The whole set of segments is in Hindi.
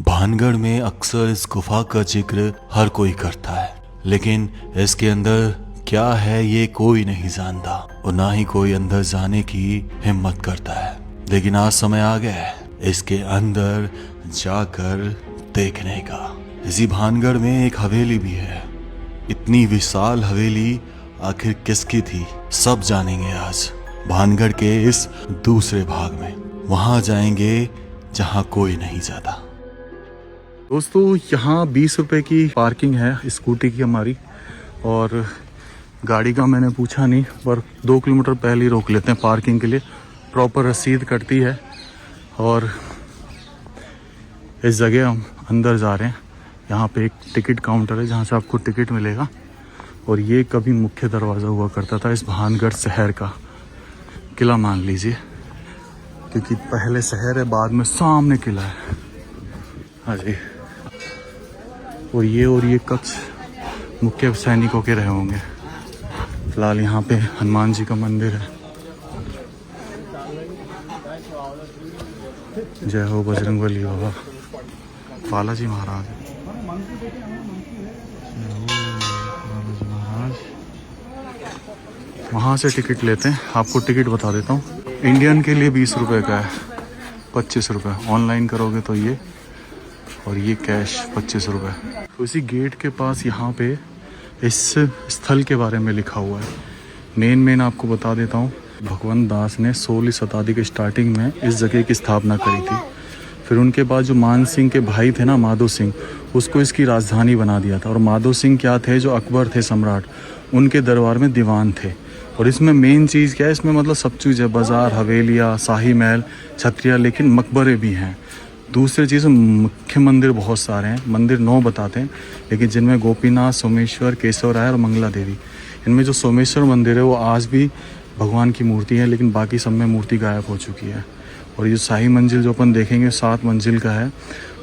भानगढ़ में अक्सर इस गुफा का जिक्र हर कोई करता है, लेकिन इसके अंदर क्या है ये कोई नहीं जानता और ना ही कोई अंदर जाने की हिम्मत करता है। लेकिन आज समय आ गया है इसके अंदर जाकर देखने का। इसी भानगढ़ में एक हवेली भी है। इतनी विशाल हवेली आखिर किसकी थी, सब जानेंगे आज भानगढ़ के इस दूसरे भाग में। वहां जाएंगे जहां कोई नहीं जाता। दोस्तों यहाँ 20 रुपए की पार्किंग है स्कूटी की हमारी, और गाड़ी का मैंने पूछा नहीं, पर 2 किलोमीटर पहले ही रोक लेते हैं पार्किंग के लिए। प्रॉपर रसीद कटती है और इस जगह हम अंदर जा रहे हैं। यहाँ पे एक टिकट काउंटर है जहाँ से आपको टिकट मिलेगा, और ये कभी मुख्य दरवाज़ा हुआ करता था इस भानगढ़ शहर का, किला मान लीजिए, क्योंकि पहले शहर है बाद में सामने किला है। हाँ जी, और ये कक्ष मुख्य सैनिकों के रहे होंगे। फिलहाल यहाँ पे हनुमान जी का मंदिर है। जय हो बजरंगबली बाबा, बालाजी महाराज। वहाँ से टिकट लेते हैं, आपको टिकट बता देता हूँ। इंडियन के लिए 20 रुपए का है, 25 रुपये ऑनलाइन करोगे तो ये, और ये कैश 25 रुपये। तो इसी गेट के पास यहाँ पे इस स्थल के बारे में लिखा हुआ है। मेन आपको बता देता हूँ। भगवंत दास ने 16वीं शताब्दी के स्टार्टिंग में इस जगह की स्थापना करी थी। फिर उनके बाद जो मान सिंह के भाई थे ना, माधो सिंह, उसको इसकी राजधानी बना दिया था। और माधो सिंह क्या थे, जो अकबर थे सम्राट, उनके दरबार में दीवान थे। और इसमें मेन चीज़ क्या है, इसमें मतलब सब चीज़ है, बाज़ार, हवेलियाँ, शाही महल, छत्रियाँ, लेकिन मकबरे भी हैं। दूसरी चीज़, मुख्य मंदिर बहुत सारे हैं। मंदिर 9 बताते हैं, लेकिन जिनमें गोपीनाथ, सोमेश्वर, केशव राय और मंगला देवी। इनमें जो सोमेश्वर मंदिर है वो आज भी भगवान की मूर्ति है, लेकिन बाकी सब में मूर्ति गायब हो चुकी है। और ये शाही मंजिल जो अपन देखेंगे 7 मंजिल का है,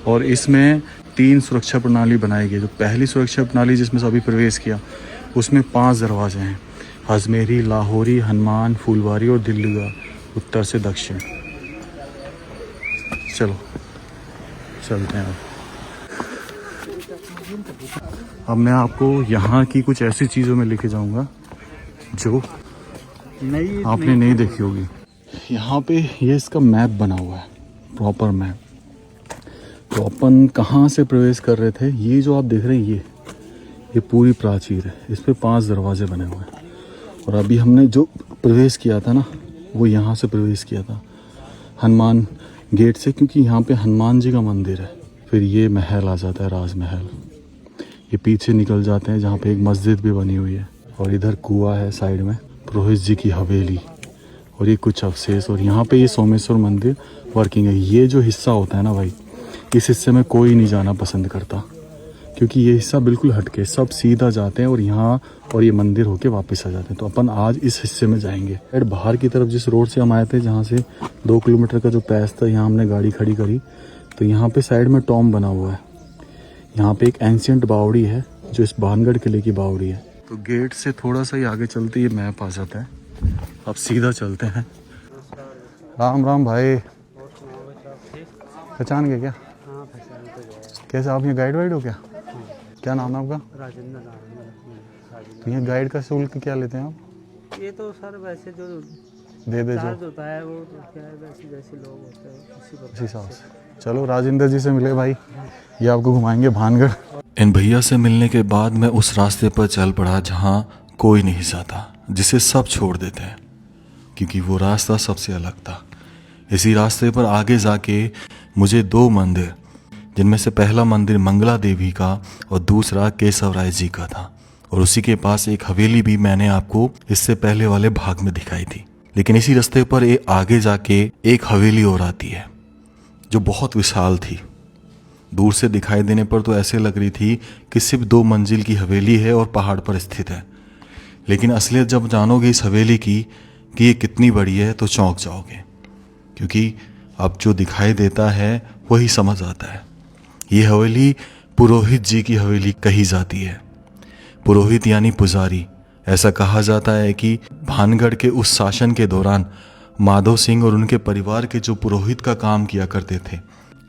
और इसमें 3 सुरक्षा प्रणाली बनाई गई। जो पहली सुरक्षा प्रणाली जिसमें सभी प्रवेश किया, उसमें 5 दरवाजे हैं, अजमेरी, लाहौरी, हनुमान, फूलवारी और दिल्ली का, उत्तर से दक्षिण। चलो चलते हैं। अब मैं आपको यहाँ की कुछ ऐसी चीज़ों में लेके जाऊँगा जो आपने नहीं देखी होगी। यहाँ पे ये इसका मैप बना हुआ है, प्रॉपर मैप। तो अपन कहाँ से प्रवेश कर रहे थे, ये जो आप देख रहे हैं ये पूरी प्राचीर है। इस पे 5 दरवाजे बने हुए हैं, और अभी हमने जो प्रवेश किया था ना, वो यहाँ से प्रवेश किया था हनुमान गेट से, क्योंकि यहाँ पे हनुमान जी का मंदिर है। फिर ये महल आ जाता है, राजमहल। ये पीछे निकल जाते हैं जहाँ पे एक मस्जिद भी बनी हुई है, और इधर कुआं है साइड में, पुरोहित जी की हवेली, और ये कुछ अवशेष। और यहाँ पे ये सोमेश्वर मंदिर वर्किंग है। ये जो हिस्सा होता है ना भाई, इस हिस्से में कोई नहीं जाना पसंद करता, क्योंकि ये हिस्सा बिल्कुल हटके, सब सीधा जाते हैं और यहाँ और ये मंदिर होके वापस आ जाते हैं। तो अपन आज इस हिस्से में जाएंगे। बाहर की तरफ जिस रोड से हम आए थे, जहाँ से 2 किलोमीटर का जो पैस था, यहाँ हमने गाड़ी खड़ी करी। तो यहाँ पे साइड में टॉम बना हुआ है। यहाँ पे एक एंशिएंट बावड़ी है, जो इस भानगढ़ किले की बावड़ी है। तो गेट से थोड़ा सा ही आगे चलते ये मैप आ जाता है। अब सीधा चलते हैं। राम राम भाई, पहचान गए क्या? कैसे, आप ये गाइड वाइड हो क्या? क्या नाम है आपका? राजेंद्र। तो ये गाइड का शुल्क क्या लेते हैं आप? ये तो सर वैसे जो दे चार्ज होता है वो तो क्या है, वैसे जैसे लोग होते हैं उसी हिसाब से। चलो राजेंद्र जी से मिले भाई, ये आपको घुमाएंगे भानगढ़। इन भैया से मिलने के बाद मैं उस रास्ते पर चल पड़ा जहाँ कोई नहीं जाता, जिसे सब छोड़ देते हैं, क्योंकि वो रास्ता सबसे अलग था। इसी रास्ते पर आगे जाके मुझे 2 मंदिर, जिनमें से पहला मंदिर मंगला देवी का और दूसरा केशव राय जी का था, और उसी के पास एक हवेली भी मैंने आपको इससे पहले वाले भाग में दिखाई थी। लेकिन इसी रास्ते पर आगे जाके एक हवेली और आती है, जो बहुत विशाल थी। दूर से दिखाई देने पर तो ऐसे लग रही थी कि सिर्फ 2 मंजिल की हवेली है और पहाड़ पर स्थित है। लेकिन असलियत जब जानोगे इस हवेली की कि ये कितनी बड़ी है, तो चौंक जाओगे, क्योंकि अब जो दिखाई देता है वही समझ आता है। ये हवेली पुरोहित जी की हवेली कही जाती है। पुरोहित यानी पुजारी। ऐसा कहा जाता है कि भानगढ़ के उस शासन के दौरान माधो सिंह और उनके परिवार के जो पुरोहित का काम किया करते थे,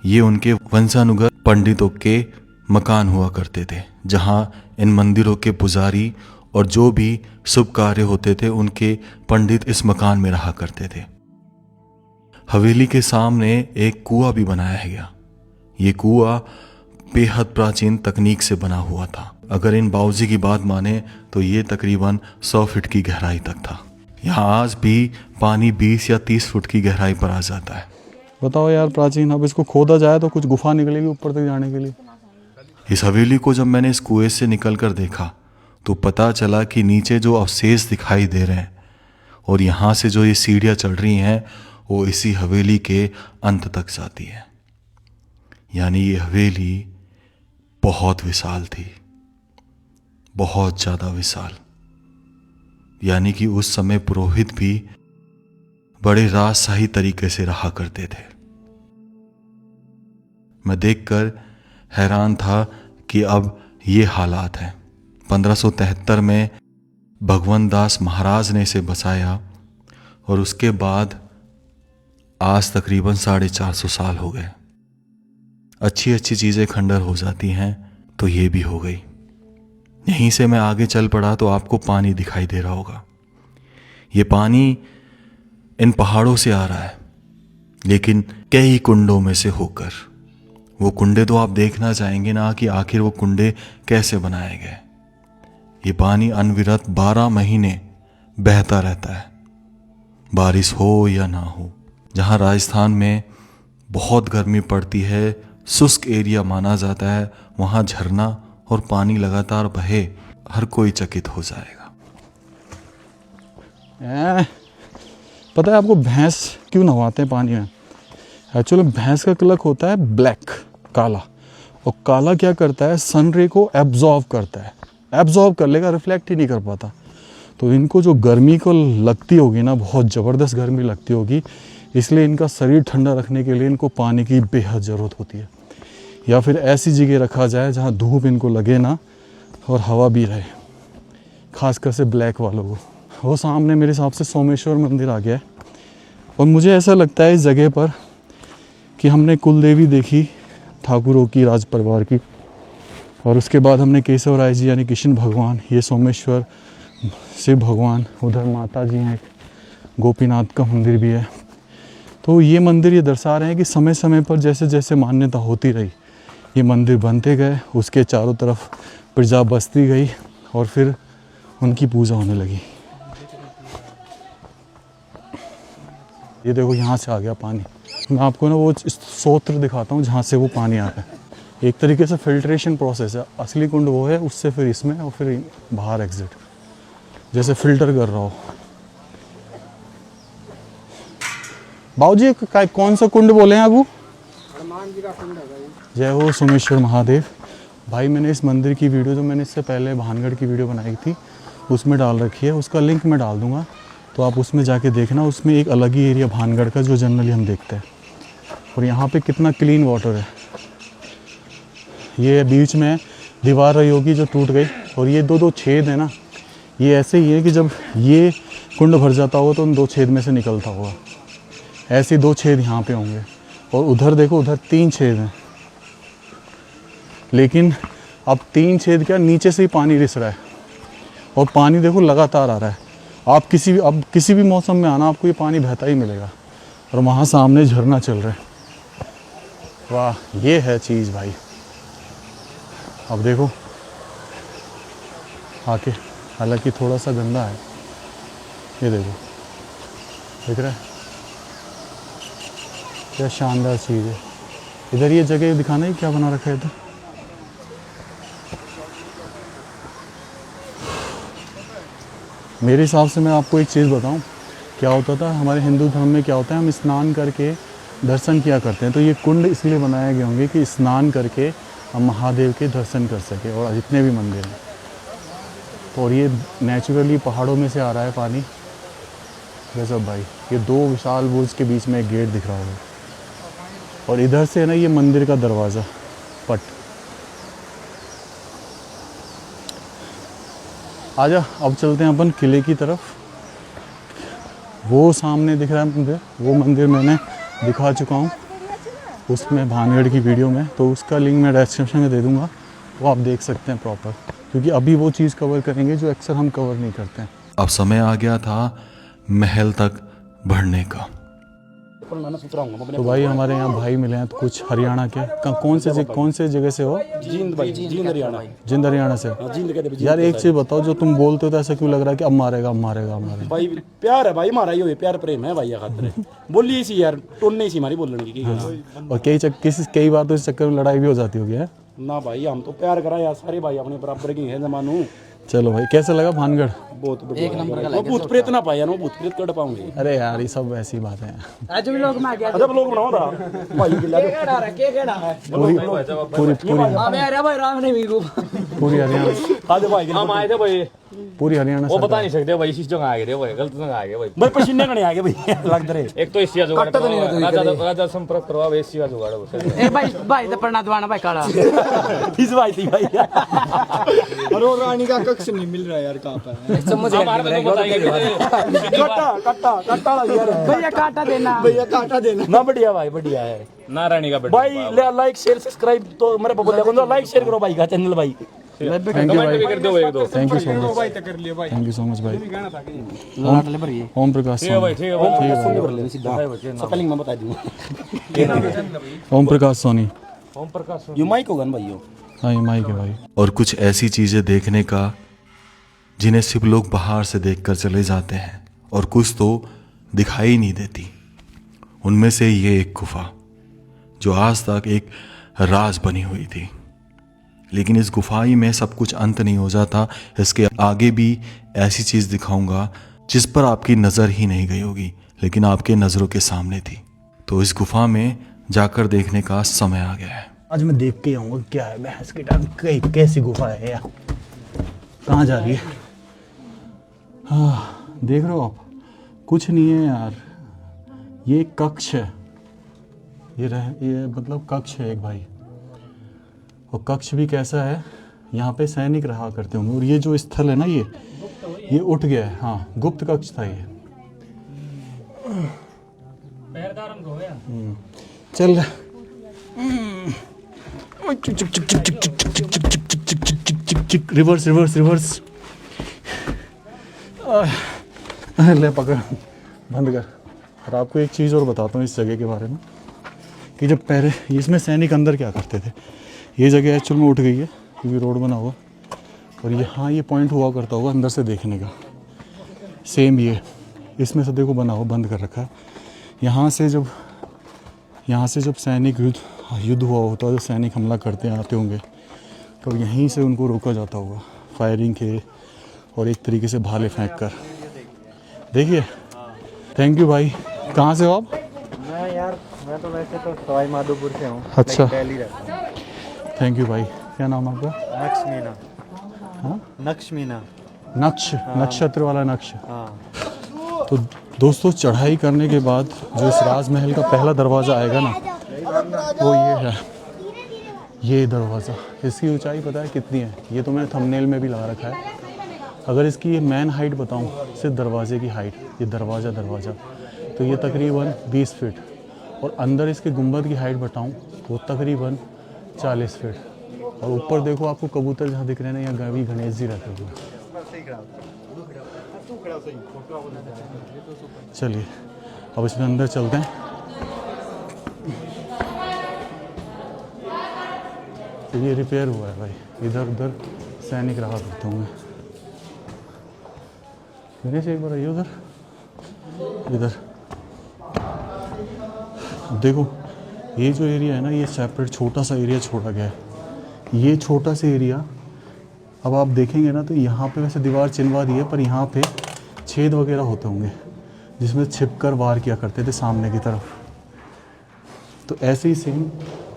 ये उनके वंशानुगत पंडितों के मकान हुआ करते थे, जहां इन मंदिरों के पुजारी और जो भी शुभ कार्य होते थे उनके पंडित इस मकान में रहा करते थे। हवेली के सामने एक कुआं भी बनाया गया। ये कुआं बेहद प्राचीन तकनीक से बना हुआ था। अगर इन बाबूजी की बात माने तो ये तकरीबन 100 फीट की गहराई तक था। यहाँ आज भी पानी 20 या 30 फुट की गहराई पर आ जाता है। बताओ यार, प्राचीन, अब इसको खोदा जाए तो कुछ गुफा निकलेगी ऊपर तक जाने के लिए। इस हवेली को जब मैंने इस कुएं से निकल कर देखा तो पता चला कि नीचे जो अवशेष दिखाई दे रहे हैं और यहाँ से जो ये सीढ़ियाँ चढ़ रही हैं वो इसी हवेली के अंत तक जाती है। यानी ये हवेली बहुत विशाल थी, बहुत ज़्यादा विशाल। यानी कि उस समय पुरोहित भी बड़े राजशाही तरीके से रहा करते थे। मैं देखकर हैरान था कि अब ये हालात हैं। 1573 में भगवंत दास महाराज ने इसे बसाया और उसके बाद आज तकरीबन 450 साल हो गए। अच्छी अच्छी चीज़ें खंडर हो जाती हैं तो ये भी हो गई। यहीं से मैं आगे चल पड़ा तो आपको पानी दिखाई दे रहा होगा। ये पानी इन पहाड़ों से आ रहा है, लेकिन कई कुंडों में से होकर। वो कुंडे तो आप देखना चाहेंगे ना कि आखिर वो कुंडे कैसे बनाए गए। ये पानी अनविरत 12 महीने बहता रहता है, बारिश हो या ना हो। जहाँ राजस्थान में बहुत गर्मी पड़ती है, शुष्क एरिया माना जाता है, वहाँ झरना और पानी लगातार बहे, हर कोई चकित हो जाएगा। पता है आपको भैंस क्यों नहवाते हैं पानी में? एक्चुअली भैंस का कलर होता है ब्लैक, काला। और काला क्या करता है, सन रे को एब्जॉर्व करता है। एब्जॉर्व कर लेगा, रिफ्लेक्ट ही नहीं कर पाता। तो इनको जो गर्मी को लगती होगी ना, बहुत ज़बरदस्त गर्मी लगती होगी, इसलिए इनका शरीर ठंडा रखने के लिए इनको पानी की बेहद ज़रूरत होती है। या फिर ऐसी जगह रखा जाए जहाँ धूप इनको लगे ना और हवा भी रहे, खासकर से ब्लैक वालों को। वो सामने मेरे हिसाब से सोमेश्वर मंदिर आ गया है। और मुझे ऐसा लगता है इस जगह पर कि हमने कुलदेवी देखी ठाकुरों की, राज परिवार की, और उसके बाद हमने केशव राय जी यानी कृष्ण भगवान, ये सोमेश्वर शिव भगवान, उधर माता जी हैं, गोपीनाथ का मंदिर भी है। तो ये मंदिर ये दर्शा रहे हैं कि समय समय पर जैसे जैसे मान्यता होती रही, ये मंदिर बनते गए, उसके चारों तरफ प्रजा बसती गई और फिर उनकी पूजा होने लगी। ये देखो यहाँ से आ गया पानी। मैं आपको ना वो स्रोत दिखाता हूँ जहाँ से वो पानी आ रहा है। एक तरीके से फिल्ट्रेशन प्रोसेस है। असली कुंड वो है, उससे फिर इसमें और फिर बाहर एग्जिट, जैसे फिल्टर कर रहा हो। बाबूजी कौन सा कुंड बोले हैं आपको? हनुमान जी का कुंड है भाई। जय हो सोमेश्वर महादेव। भाई मैंने इस मंदिर की वीडियो जो मैंने इससे पहले भानगढ़ की वीडियो बनाई थी उसमें डाल रखी है, उसका लिंक मैं डाल दूंगा, तो आप उसमें जाके देखना। उसमें एक अलग ही एरिया भानगढ़ का जो जनरली हम देखते हैं। और यहाँ पे कितना क्लीन वाटर है। ये बीच में दीवार रही होगी जो टूट गई, और ये दो छेद है ना, ये ऐसे ही है कि जब ये कुंड भर जाता होगा तो उन 2 छेद में से निकलता होगा। ऐसे 2 छेद यहाँ पे होंगे, और उधर देखो, उधर 3 छेद हैं। लेकिन अब 3 छेद क्या, नीचे से ही पानी रिस रहा है, और पानी देखो लगातार आ रहा है। आप किसी भी मौसम में आना, आपको ये पानी बहता ही मिलेगा। और वहाँ सामने झरना चल रहा है। वाह, ये है चीज़ भाई। अब देखो आके, हालांकि थोड़ा सा गंदा है, ये देखो, दिख रहा है क्या शानदार चीज़ है। इधर ये जगह दिखाना ही क्या बना रखा है इधर। मेरे हिसाब से मैं आपको एक चीज़ बताऊं, क्या होता था हमारे हिंदू धर्म में, क्या होता है, हम स्नान करके दर्शन किया करते हैं। तो ये कुंड इसलिए बनाए गए होंगे कि स्नान करके हम महादेव के दर्शन कर सके, और जितने भी मंदिर हैं। तो और ये नेचुरली पहाड़ों में से आ रहा है पानी। गजब भाई। ये 2 विशाल बुर्ज के बीच में एक गेट दिख रहा होगा, और इधर से है ना ये मंदिर का दरवाज़ा, पट। आजा, अब चलते हैं अपन किले की तरफ। वो सामने दिख रहा है मंदिर, वो मंदिर मैंने दिखा चुका हूँ। उसमें भानगढ़ की वीडियो में, तो उसका लिंक मैं डिस्क्रिप्शन में दे दूँगा, वो आप देख सकते हैं प्रॉपर, क्योंकि अभी वो चीज़ कवर करेंगे जो अक्सर हम कवर नहीं करते हैं। अब समय आ गया था महल तक बढ़ने का। तो भाई हमारे यहाँ भाई मिले हैं, तो कुछ हरियाणा के कौन से जगह से हो? जींद हरियाणा। जिंद हरियाणा से। यार एक चीज़ बताओ, जो तुम बोलते हो तो ऐसा क्यों लग रहा है कि अब मारेगा भाई प्यार है भाई हमारा, ही प्यार प्रेम है भाई खातिर बोली सी यार, टोन नहीं सी हमारी बोलने की। और कई बार तो इस चक्कर में लड़ाई भी हो जाती होगी है ना भाई, हम तो प्यार करा यार, सारे भाई अपने बराबर के हैं जमानू। चलो भाई, कैसा लगा भानगढ़? बहुत एक नंबर का। भूत प्रेत ना पाया ना, भूत प्रेत कर पाऊंगे। अरे यार ये सब ऐसी बात है। आज भी लोग में आ गया। अजब लोग बनाओ रहा भाई के लिए पूरी हरियाणा, आज भाई हम आए थे भाई, पूरी हरियाणा वो बता नहीं सकते भाई, इस जगह आ गए भाई, गलत जगह आ गए भाई। भाई पसीने कने आ गए भाई लग रहे। एक तो एशिया जुगाड़ राजा संपर्क करवा, एशिया जुगाड़ हो ए भाई तो पढ़ना दवाना भाई काला। इस भाई थी भाई और वो रानी का कक्ष नहीं मिल रहा यार, कहाँ पर है? समझ हमारे को बताएंगे कट्टा लग यार। भैया काटा देना, भैया काटा देना ना बढ़िया भाई, बढ़िया है नारायणी का बेटा भाई। लाइक शेयर सब्सक्राइब तो मेरे पापा बोला, लाइक शेयर करो भाई का चैनल भाई। थैंक यू भाई, कर दो एक दो। Thank you so much, thank you so much भाई। ओम प्रकाश ठीक है भाई, ठीक है भाई। स्पेलिंग मैं बता दूंगा। ओम प्रकाश सोनी। ओम प्रकाश यू माइक होगा ना भाई। हाँ ये माइक है भाई। और कुछ ऐसी चीज़ें देखने का जिन्हें सिर्फ लोग बाहर से देखकर चले जाते हैं, और कुछ तो दिखाई नहीं देती। उनमें से ये एक गुफा जो आज तक एक राज बनी हुई थी। लेकिन इस गुफाई में सब कुछ अंत नहीं हो जाता। इसके आगे भी ऐसी चीज़ दिखाऊंगा जिस पर आपकी नज़र ही नहीं गई होगी, लेकिन आपके नज़रों के सामने थी। तो इस गुफा में जाकर देखने का समय आ गया है। आज मैं देख के आऊँगा क्या है, भैंस की टांग कैसी गुफा है यार, कहाँ जा रही है? हाँ देख रहे हो आप, कुछ नहीं है यार, ये कक्ष है, ये मतलब कक्ष है एक भाई। और कक्ष भी कैसा है, यहाँ पे सैनिक रहा करते होंगे। और ये जो स्थल है ना, ये उठ गया है। हाँ गुप्त कक्ष था ये। चल रिवर्स रिवर्स रिवर्स, ले पकड़, बंद कर। और आपको एक चीज़ और बताता हूँ इस जगह के बारे में, कि जब पहले इसमें सैनिक अंदर क्या करते थे। ये जगह एक्चुअल में उठ गई है क्योंकि रोड बना हुआ, और यहाँ ये पॉइंट हुआ करता होगा अंदर से देखने का। सेम ये इसमें से देखो बना हुआ, बंद कर रखा है। यहाँ से जब सैनिक युद्ध हुआ होता है, जो सैनिक हमला करते आते होंगे, तो यहीं से उनको रोका जाता होगा फायरिंग के, और एक तरीके से भाले फेंक कर। देखिए, थैंक यू भाई। कहाँ से हो आप? मैं तो वैसे तो सवाई माधोपुर से हूँ। अच्छा, दिल्ली रहता हूँ। थैंक यू भाई। क्या नाम आपका? नक्शमीना। हाँ नक्शमीना। नक्षत्र वाला नक्श। हाँ। तो दोस्तों, चढ़ाई करने के बाद जो इस राजमहल का पहला दरवाज़ा आएगा ना, वो ये है, ये दरवाज़ा। इसकी ऊंचाई पता है कितनी है? ये तो मैंने थंबनेल में भी लगा रखा है। अगर इसकी ये मेन हाइट बताऊं, सिर्फ दरवाजे की हाइट, ये दरवाज़ा तो ये तकरीबन 20 फीट, और अंदर इसके गुंबद की हाइट बताऊं, वो तकरीबन 40 फीट। और ऊपर देखो, आपको कबूतर जहाँ दिख रहे हैं ना, यहाँ गणेश जी रहते हुए। चलिए अब इसमें अंदर चलते हैं। तो ये रिपेयर हुआ है भाई, इधर उधर सैनिक रहा करते होंगे। गणेश एक बार आइए उधर, इधर देखो। ये जो एरिया है ना, ये सेपरेट छोटा सा एरिया छोड़ा गया है। ये छोटा सा एरिया, अब आप देखेंगे ना, तो यहाँ पे वैसे दीवार चिनवा दी है, पर यहाँ पे छेद वगैरह होते होंगे जिसमें छिपकर वार किया करते थे सामने की तरफ। तो ऐसे ही सेम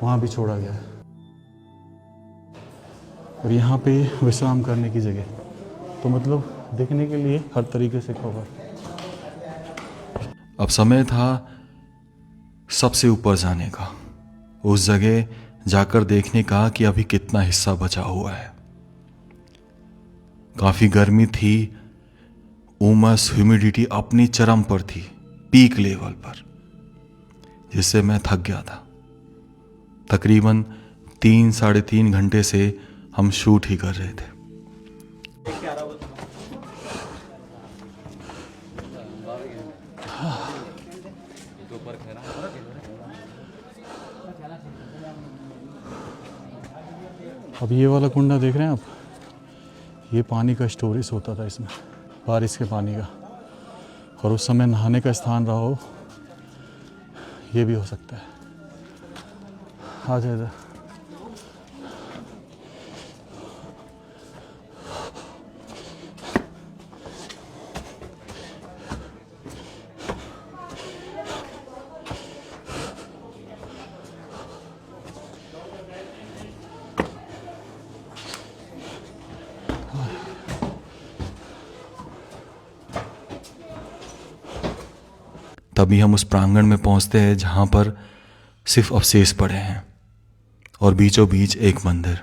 वहाँ भी छोड़ा गया है। और यहाँ पे विश्राम करने की जगह, तो मतलब देखने के लिए हर तरीके से कवर। अब समय था सबसे ऊपर जाने का, उस जगह जाकर देखने का कि अभी कितना हिस्सा बचा हुआ है। काफी गर्मी थी, उमस, ह्यूमिडिटी अपनी चरम पर थी, पीक लेवल पर, जिससे मैं थक गया था। तकरीबन 3-3.5 घंटे से हम शूट ही कर रहे थे। अब ये वाला कुंडा देख रहे हैं आप, ये पानी का स्टोरेज होता था इसमें, बारिश के पानी का, और उस समय नहाने का स्थान रहा हो, ये भी हो सकता है। आ जाए इधर। तभी हम उस प्रांगण में पहुंचते हैं जहां पर सिर्फ अवशेष पड़े हैं और बीचों बीच एक मंदिर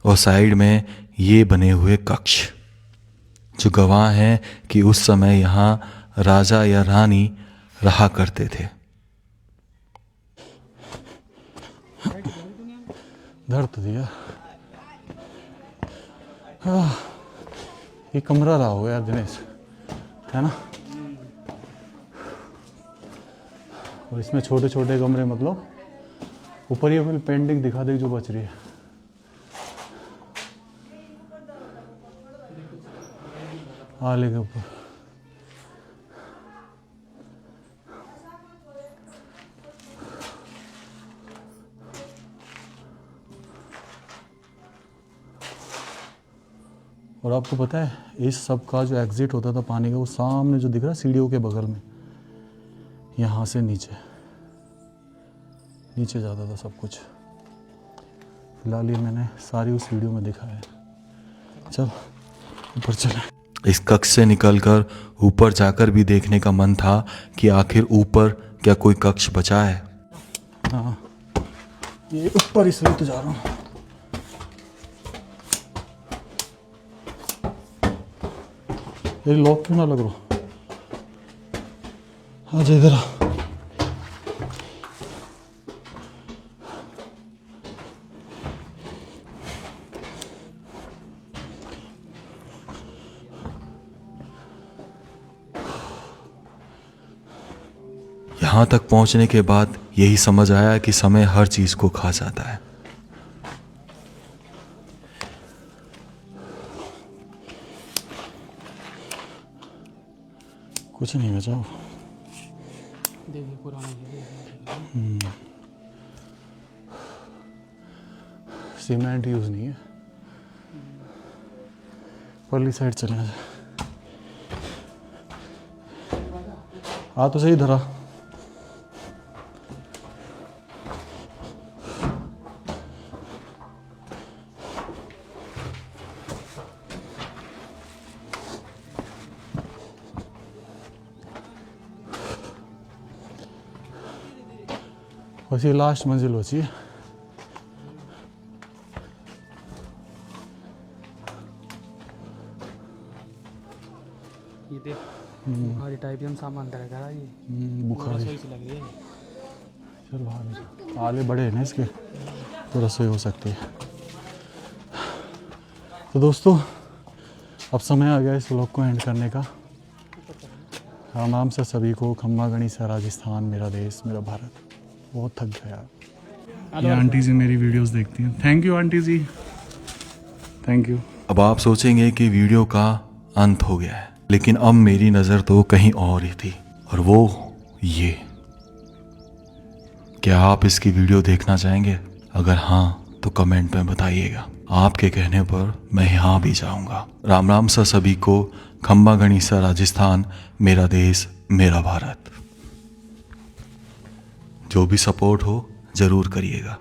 और साइड में ये बने हुए कक्ष जो गवाह हैं कि उस समय यहाँ राजा या रानी रहा करते थे। धर तो दिया। ये कमरा रहा होगा यार दिनेश, है ना? और इसमें छोटे छोटे कमरे, मतलब ऊपर ये फिर पेंटिंग दिखा दे जो बच रही है। आले के ऊपर और आपको पता है इस सब का जो एग्जिट होता था पानी का, वो सामने जो दिख रहा है सीढ़ियों के बगल में, यहाँ से नीचे नीचे जाता था सब कुछ। फिलहाल ये मैंने सारी उस वीडियो में दिखा है। चल ऊपर चले। इस कक्ष से निकलकर ऊपर जाकर भी देखने का मन था कि आखिर ऊपर क्या कोई कक्ष बचा है। हाँ, ये ऊपर इसलिए तो जा रहा हूँ। ये लॉक क्यों ना लग रहा? आजा इधर आ। यहाँ तक पहुँचने के बाद यही समझ आया कि समय हर चीज को खा जाता है। कुछ नहीं बचाओ। देखिए पुराना सीमेंट यूज नहीं है। परली साइड चले जाए। आ तो सही धरा। बस ये लास्ट मंजिल बची है। ये देख बुखारी टाइप हम सामान तरह का ये बुखार सही से लग रही है। चल बाहर आले बड़े हैं ना इसके, तो रसोई हो सकती है। तो दोस्तों अब समय आ गया इस व्लॉग को एंड करने का। राम राम से सभी को। खम्मा गणिसा राजस्थान मेरा देश मेरा भारत। बहुत थक गया। ये आंटी जी मेरी वीडियोस देखती हैं। Thank you aunty ji, thank you. अब आप सोचेंगे कि वीडियो का अंत हो गया है, लेकिन अब मेरी नज़र तो कहीं और ही थी, और वो ये। क्या आप इसकी वीडियो देखना चाहेंगे? अगर हाँ तो कमेंट में बताइएगा। आपके कहने पर मैं यहाँ भी जाऊँगा। राम राम सा सभी को। खम्बा गणिसा राजस्थान मेरा देश मेरा भारत। जो भी सपोर्ट हो ज़रूर करिएगा।